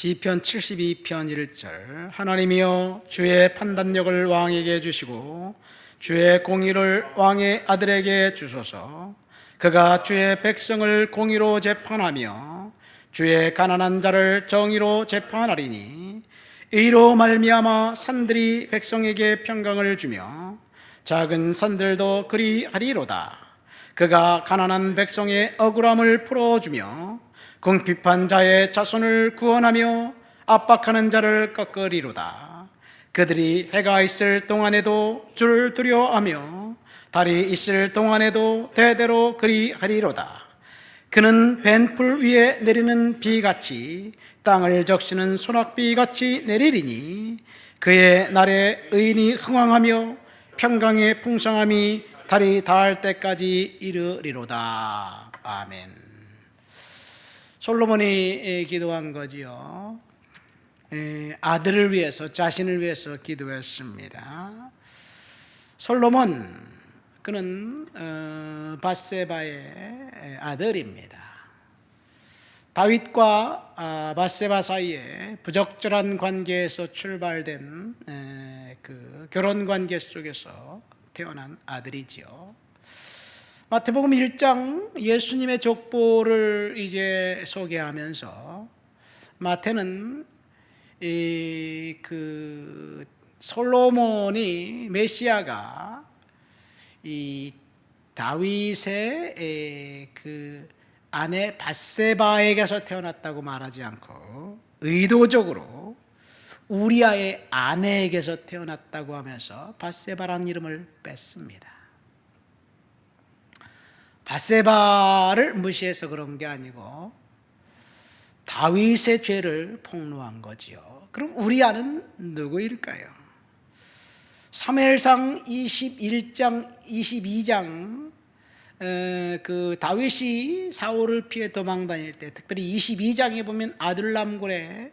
시편 72편 1절 하나님이여 주의 판단력을 왕에게 주시고 주의 공의를 왕의 아들에게 주소서. 그가 주의 백성을 공의로 재판하며 주의 가난한 자를 정의로 재판하리니 의로 말미암아 산들이 백성에게 평강을 주며 작은 산들도 그리하리로다. 그가 가난한 백성의 억울함을 풀어주며 궁핍한 자의 자손을 구원하며 압박하는 자를 꺾으리로다. 그들이 해가 있을 동안에도 주를 두려워하며 달이 있을 동안에도 대대로 그리하리로다. 그는 벤풀 위에 내리는 비같이 땅을 적시는 소낙비같이 내리리니 그의 날에 의인이 흥왕하며 평강의 풍성함이 달이 닿을 때까지 이르리로다. 아멘. 솔로몬이 기도한 거지요. 아들을 위해서, 자신을 위해서 기도했습니다. 솔로몬, 그는 밧세바의 아들입니다. 다윗과 밧세바 사이에 부적절한 관계에서 출발된 그 결혼 관계 속에서 태어난 아들이지요. 마태복음 1장 예수님의 족보를 이제 소개하면서 마태는 그 솔로몬이 메시아가 이 다윗의 그 아내 밧세바에게서 태어났다고 말하지 않고 의도적으로 우리아의 아내에게서 태어났다고 하면서 밧세바라는 이름을 뺐습니다. 밧세바를 무시해서 그런 게 아니고 다윗의 죄를 폭로한 거지요. 그럼 우리아는 누구일까요? 사무엘상 21장, 22장 그 다윗이 사울을 피해 도망 다닐 때, 특별히 22장에 보면 아둘람굴에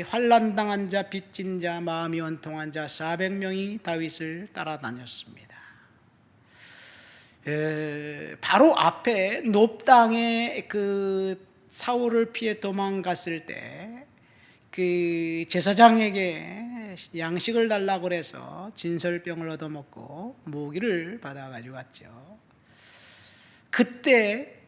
환난당한 자, 빚진 자, 마음이 원통한 자 400명이 다윗을 따라다녔습니다. 바로 앞에 놉당에 그 사울을 피해 도망갔을 때 그 제사장에게 양식을 달라고 해서 진설병을 얻어먹고 무기를 받아가지고 왔죠. 그때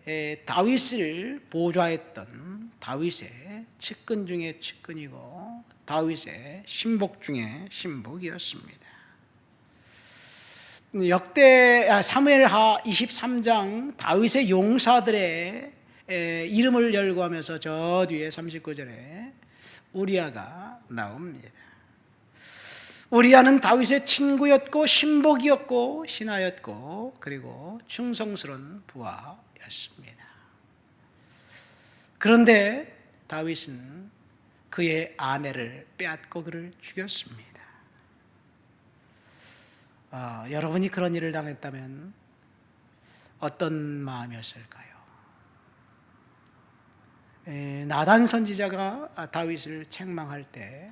다윗을 보좌했던 다윗의 측근 중에 측근이고 다윗의 신복 중에 신복이었습니다. 사무엘하 23장 다윗의 용사들의 이름을 열거하면서 저 뒤에 39절에 우리아가 나옵니다. 우리아는 다윗의 친구였고 신복이었고 신하였고 그리고 충성스러운 부하였습니다. 그런데 다윗은 그의 아내를 빼앗고 그를 죽였습니다. 여러분이 그런 일을 당했다면 어떤 마음이었을까요? 나단 선지자가 다윗을 책망할 때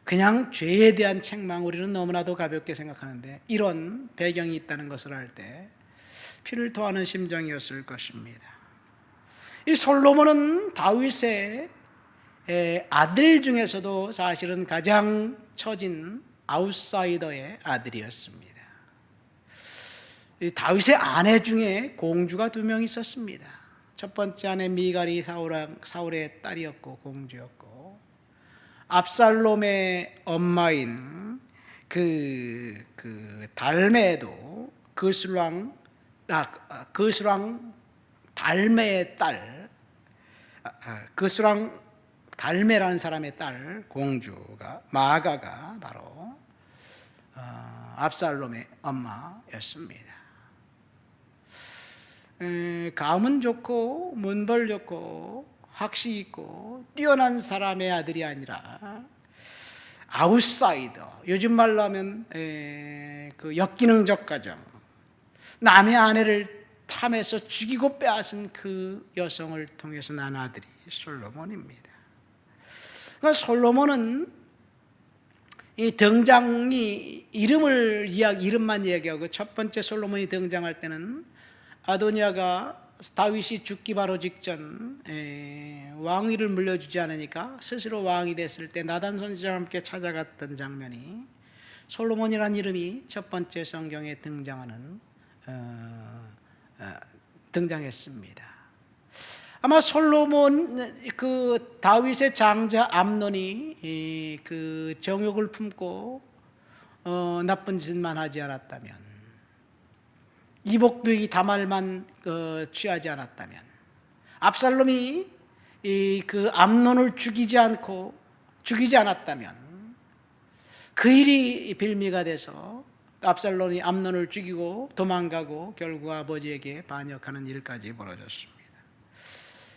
그냥 죄에 대한 책망, 우리는 너무나도 가볍게 생각하는데 이런 배경이 있다는 것을 알 때 피를 토하는 심정이었을 것입니다. 이 솔로몬은 다윗의 아들 중에서도 사실은 가장 처진 아웃사이더의 아들이었습니다. 다윗의 아내 중에 공주가 2명 있었습니다. 첫 번째 아내 미갈이 사울의 딸이었고 공주였고, 압살롬의 엄마인 그 달메도 그스랑 달메의 딸, 그스랑 달메라는 사람의 딸 공주가 마가가 바로 압살롬의 엄마였습니다. 가문 좋고 문벌 좋고 학식 있고 뛰어난 사람의 아들이 아니라 아웃사이더, 요즘 말로 하면 그 역기능적 가정, 남의 아내를 탐해서 죽이고 빼앗은 그 여성을 통해서 난 아들이 솔로몬입니다. 그러니까 솔로몬은 이 등장이 이름만 이야기하고 첫 번째 솔로몬이 등장할 때는 아도니아가 다윗이 죽기 바로 직전 왕위를 물려주지 않으니까 스스로 왕이 됐을 때 나단 선지자와 함께 찾아갔던 장면이 솔로몬이라는 이름이 첫 번째 성경에 등장했습니다. 아마 솔로몬 그 다윗의 장자 암논이 그 정욕을 품고 나쁜 짓만 하지 않았다면, 이복두이 다말만 취하지 않았다면, 압살롬이 그 암논을 죽이지 않았다면 그 일이 빌미가 돼서 압살롬이 암논을 죽이고 도망가고 결국 아버지에게 반역하는 일까지 벌어졌습니다.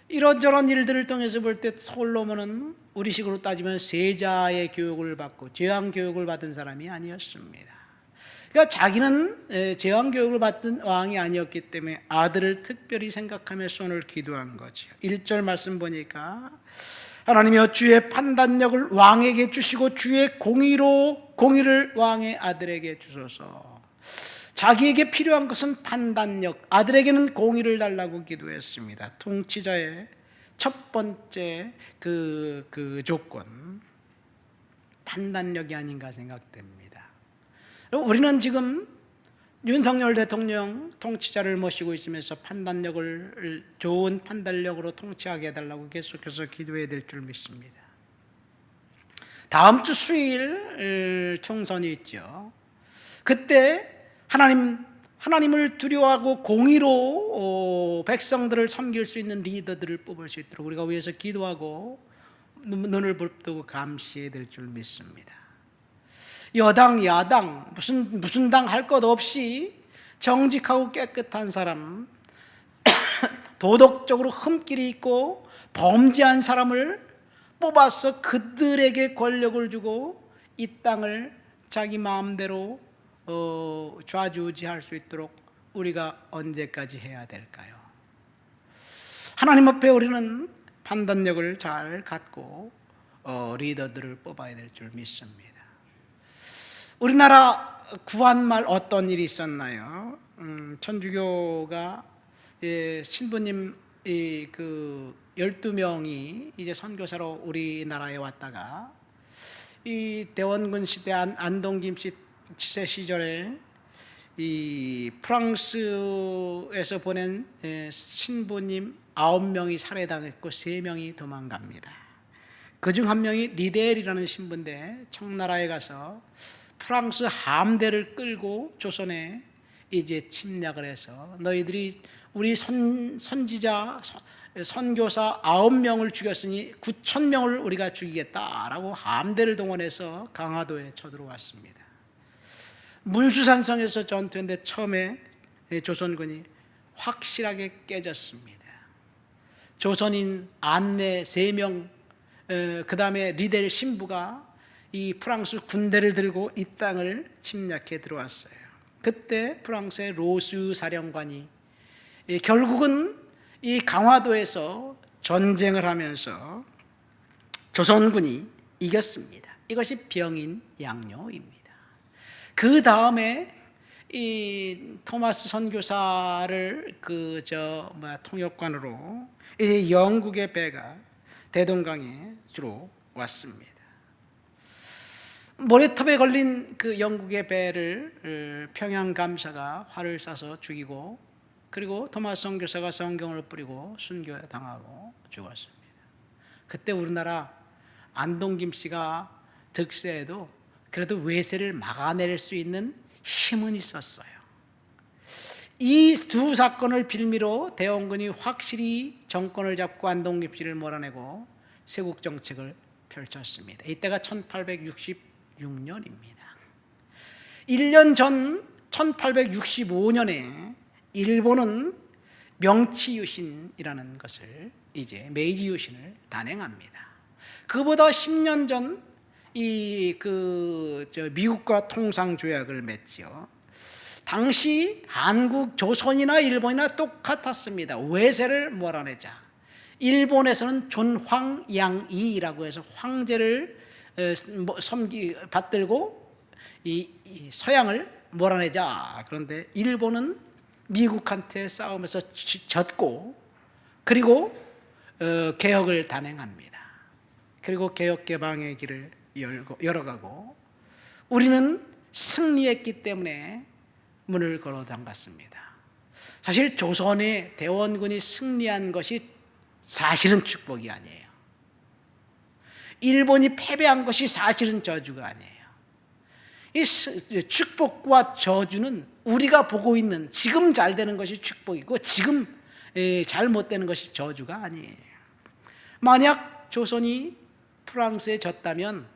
이런저런 일들을 통해서 볼 때 솔로몬은 우리식으로 따지면 세자의 교육을 받고 제왕 교육을 받은 사람이 아니었습니다. 그러니까 자기는 제왕 교육을 받던 왕이 아니었기 때문에 아들을 특별히 생각하며 손을 기도한 거죠. 1절 말씀 보니까 하나님이여 주의 판단력을 왕에게 주시고 주의 공의를 왕의 아들에게 주소서. 자기에게 필요한 것은 판단력, 아들에게는 공의를 달라고 기도했습니다. 통치자의 첫 번째 그 조건, 판단력이 아닌가 생각됩니다. 우리는 지금 윤석열 대통령 통치자를 모시고 있으면서 좋은 판단력으로 통치하게 해달라고 계속해서 기도해야 될 줄 믿습니다. 다음 주 수요일 총선이 있죠. 그때 하나님을 두려워하고 공의로 백성들을 섬길 수 있는 리더들을 뽑을 수 있도록 우리가 위해서 기도하고 눈을 부릅뜨고 감시해야 될 줄 믿습니다. 여당, 야당, 무슨 당 할 것 없이 정직하고 깨끗한 사람, 도덕적으로 흠길이 있고 범죄한 사람을 뽑아서 그들에게 권력을 주고 이 땅을 자기 마음대로 좌지우지할 수 있도록 우리가 언제까지 해야 될까요? 하나님 앞에 우리는 판단력을 잘 갖고 리더들을 뽑아야 될 줄 믿습니다. 우리나라 구한말 어떤 일이 있었나요? 천주교가 신부님 그 12명이 이제 선교사로 우리나라에 왔다가 이 대원군 시대 안동김 치세 시절에 이 프랑스에서 보낸 신부님 9명이 살해당했고 3명이 도망갑니다. 그중 한 명이 리델이라는 신부인데 청나라에 가서 프랑스 함대를 끌고 조선에 이제 침략을 해서 너희들이 우리 선지자 선교사 9명을 죽였으니 9,000명을 우리가 죽이겠다라고 함대를 동원해서 강화도에 쳐들어왔습니다. 문수산성에서 전투했는데 처음에 조선군이 확실하게 깨졌습니다. 조선인 안내 3명, 그 다음에 리델 신부가 이 프랑스 군대를 들고 이 땅을 침략해 들어왔어요. 그때 프랑스의 로스 사령관이 결국은 이 강화도에서 전쟁을 하면서 조선군이 이겼습니다. 이것이 병인 양요입니다. 그 다음에 이 토마스 선교사를 통역관으로 이제 영국의 배가 대동강에 주로 왔습니다. 모래톱에 걸린 그 영국의 배를 평양 감사가 활을 쏴서 죽이고, 그리고 토마스 선교사가 성경을 뿌리고 순교당하고 죽었습니다. 그때 우리나라 안동김 씨가 득세해도 그래도 외세를 막아낼 수 있는 힘은 있었어요. 이 두 사건을 빌미로 대원군이 확실히 정권을 잡고 안동김 씨를 몰아내고 세국 정책을 펼쳤습니다. 이때가 1866년입니다. 1년 전 1865년에 일본은 명치유신이라는 것을 이제 메이지 유신을 단행합니다. 그보다 10년 전 미국과 통상 조약을 맺죠. 당시 한국, 조선이나 일본이나 똑같았습니다. 외세를 몰아내자. 일본에서는 존황양이라고 해서 황제를 받들고 이 서양을 몰아내자. 그런데 일본은 미국한테 싸우면서 졌고, 그리고 개혁을 단행합니다. 그리고 개혁 개방의 길을 열어가고, 우리는 승리했기 때문에 문을 걸어 잠갔습니다. 사실 조선의 대원군이 승리한 것이 사실은 축복이 아니에요. 일본이 패배한 것이 사실은 저주가 아니에요. 이 축복과 저주는 우리가 보고 있는 지금 잘 되는 것이 축복이고 지금 잘못되는 것이 저주가 아니에요. 만약 조선이 프랑스에 졌다면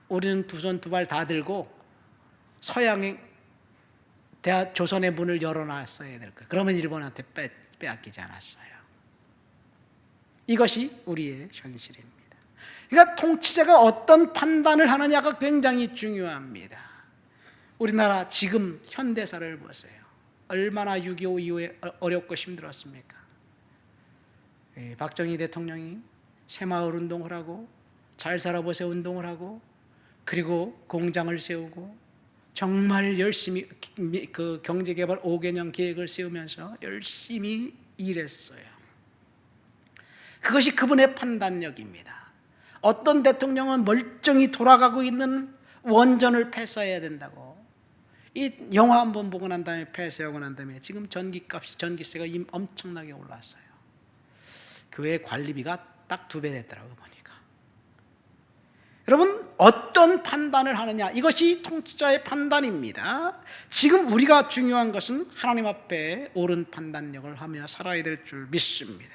우리는 두 손 두 발 다 들고 서양의 조선의 문을 열어놨어야 될 거예요. 그러면 일본한테 빼앗기지 않았어요. 이것이 우리의 현실입니다. 그러니까 통치자가 어떤 판단을 하느냐가 굉장히 중요합니다. 우리나라 지금 현대사를 보세요. 얼마나 6.25 이후에 어렵고 힘들었습니까? 박정희 대통령이 새마을 운동을 하고 잘 살아보세요 운동을 하고, 그리고 공장을 세우고 정말 열심히 그 경제개발 5개년 계획을 세우면서 열심히 일했어요. 그것이 그분의 판단력입니다. 어떤 대통령은 멀쩡히 돌아가고 있는 원전을 폐쇄해야 된다고, 이 영화 한번 보고 난 다음에 폐쇄하고 난 다음에 지금 전기세가 엄청나게 올랐어요. 교회 관리비가 딱 2배 됐더라고요, 보니까. 여러분, 어떤 판단을 하느냐, 이것이 통치자의 판단입니다. 지금 우리가 중요한 것은 하나님 앞에 옳은 판단력을 하며 살아야 될 줄 믿습니다.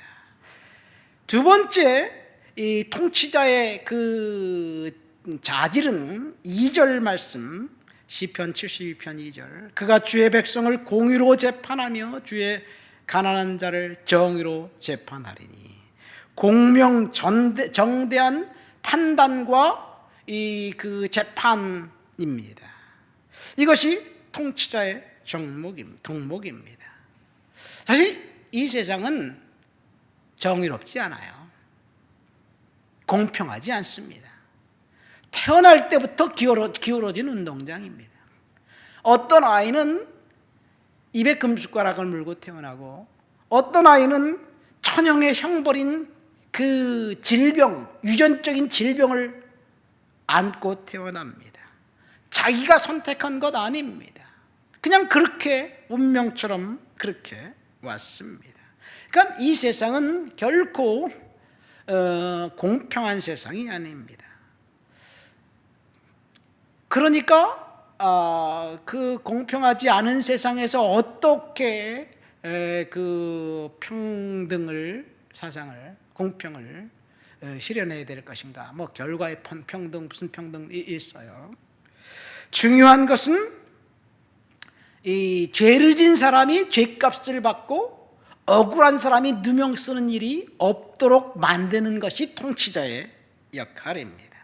두 번째, 이 통치자의 그 자질은 2절 말씀, 시편 72편 2절, 그가 주의 백성을 공의로 재판하며 주의 가난한 자를 정의로 재판하리니. 공명 정대한 판단과 이 그 재판입니다. 이것이 통치자의 덕목입니다. 사실 이 세상은 정의롭지 않아요. 공평하지 않습니다. 태어날 때부터 기울어진 운동장입니다. 어떤 아이는 입에 금숟가락을 물고 태어나고, 어떤 아이는 천형의 형벌인 그 질병, 유전적인 질병을 안고 태어납니다. 자기가 선택한 것 아닙니다. 그냥 그렇게 운명처럼 그렇게 왔습니다. 그러니까 이 세상은 결코 공평한 세상이 아닙니다. 그러니까 그 공평하지 않은 세상에서 어떻게 그 사상을, 공평을 실현해야 될 것인가? 뭐 결과의 평등, 무슨 평등이 있어요. 중요한 것은 이 죄를 진 사람이 죄값을 받고 억울한 사람이 누명 쓰는 일이 없도록 만드는 것이 통치자의 역할입니다.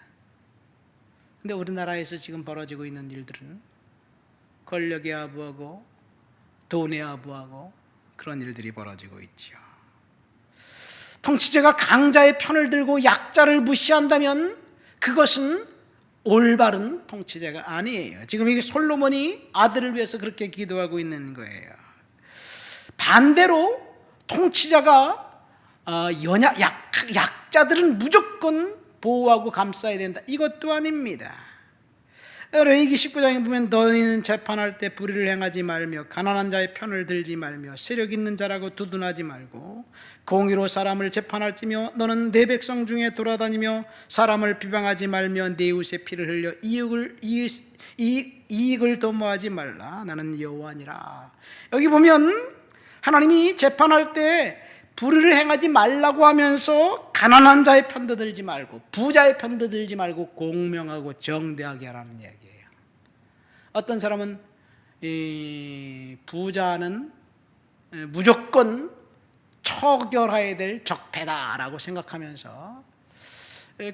근데 우리나라에서 지금 벌어지고 있는 일들은 권력에 아부하고 돈에 아부하고 그런 일들이 벌어지고 있죠. 통치자가 강자의 편을 들고 약자를 무시한다면 그것은 올바른 통치자가 아니에요. 지금 이게 솔로몬이 아들을 위해서 그렇게 기도하고 있는 거예요. 반대로 통치자가 약자들은 무조건 보호하고 감싸야 된다, 이것도 아닙니다. 레위기 19장에 보면 너희는 재판할 때 불의를 행하지 말며 가난한 자의 편을 들지 말며 세력 있는 자라고 두둔하지 말고 공의로 사람을 재판할지며 너는 내 백성 중에 돌아다니며 사람을 비방하지 말며 내 이웃의 피를 흘려 이익을 도모하지 말라. 나는 여호와니라. 여기 보면 하나님이 재판할 때 불의를 행하지 말라고 하면서 가난한 자의 편도 들지 말고 부자의 편도 들지 말고 공명하고 정대하게 하라는 이야기예요. 어떤 사람은 이 부자는 무조건 처결해야 될 적폐다라고 생각하면서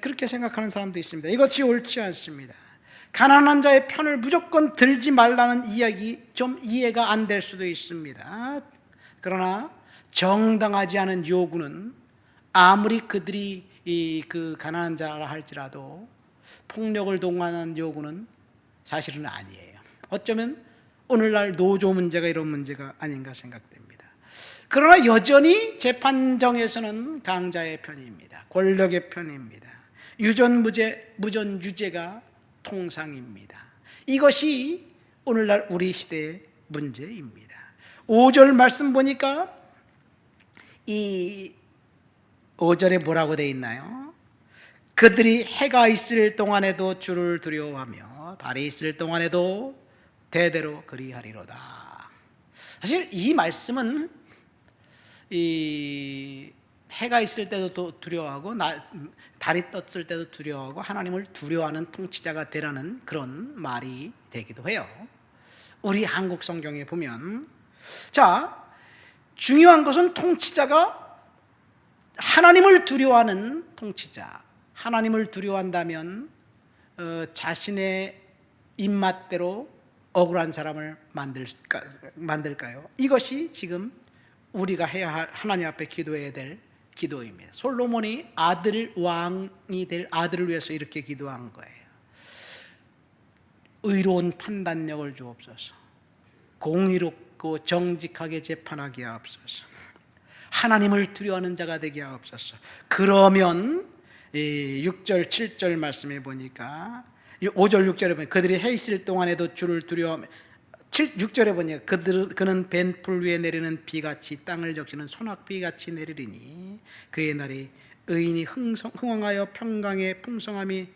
그렇게 생각하는 사람도 있습니다. 이것이 옳지 않습니다. 가난한 자의 편을 무조건 들지 말라는 이야기 좀 이해가 안 될 수도 있습니다. 그러나 정당하지 않은 요구는 아무리 그들이 그 가난한 자라 할지라도 폭력을 동원하는 요구는 사실은 아니에요. 어쩌면 오늘날 노조 문제가 이런 문제가 아닌가 생각됩니다. 그러나 여전히 재판정에서는 강자의 편입니다. 권력의 편입니다. 무전유죄가 통상입니다. 이것이 오늘날 우리 시대의 문제입니다. 5절 말씀 보니까 이 5절에 뭐라고 되어 있나요? 그들이 해가 있을 동안에도 주를 두려워하며 달이 있을 동안에도 대대로 그리하리로다. 사실 이 말씀은 이 해가 있을 때도 두려워하고 달이 떴을 때도 두려워하고 하나님을 두려워하는 통치자가 되라는 그런 말이 되기도 해요. 우리 한국 성경에 보면, 자, 중요한 것은 통치자가 하나님을 두려워하는 통치자, 하나님을 두려워한다면 자신의 입맛대로 억울한 사람을 만들까요? 이것이 지금 우리가 해야 할, 하나님 앞에 기도해야 될 기도입니다. 솔로몬이 왕이 될 아들을 위해서 이렇게 기도한 거예요. 의로운 판단력을 주옵소서. 공의롭고 정직하게 재판하게 하옵소서. 하나님을 두려워하는 자가 되게 하옵소서. 그러면 6절 7절 말씀해 보니까 5절 6절에 보면 그들이 해 있을 동안에도 주를 두려워하며 6절에 보니까 그는 벤 풀 위에 내리는 비같이 땅을 적시는 소낙비같이 내리리니 그의 날이 의인이 흥왕하여 평강의 풍성함이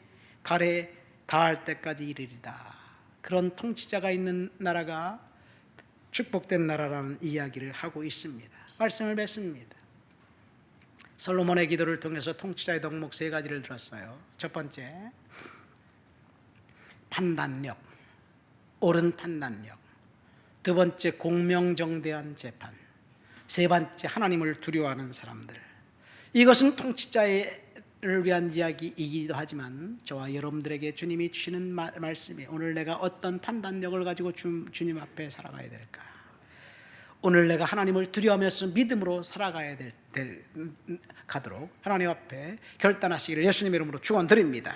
달에 닿을 때까지 이르리다. 그런 통치자가 있는 나라가 축복된 나라라는 이야기를 하고 있습니다. 말씀을 맺습니다. 솔로몬의 기도를 통해서 통치자의 덕목 3가지를 들었어요. 첫 번째, 판단력, 옳은 판단력. 두 번째, 공명정대한 재판. 세 번째, 하나님을 두려워하는 사람들. 이것은 통치자를 위한 이야기이기도 하지만 저와 여러분들에게 주님이 주시는 말씀이, 오늘 내가 어떤 판단력을 가지고 주님 앞에 살아가야 될까? 오늘 내가 하나님을 두려워하면서 믿음으로 살아가야 가도록 하나님 앞에 결단하시기를 예수님의 이름으로 축원드립니다.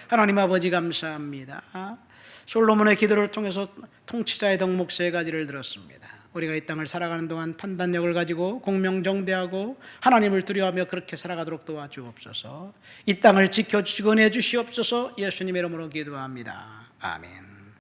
하나님 아버지 감사합니다. 솔로몬의 기도를 통해서 통치자의 덕목 3가지를 들었습니다. 우리가 이 땅을 살아가는 동안 판단력을 가지고 공명정대하고 하나님을 두려워하며 그렇게 살아가도록 도와주옵소서. 이 땅을 지켜주시고 내주시옵소서. 예수님의 이름으로 기도합니다. 아멘.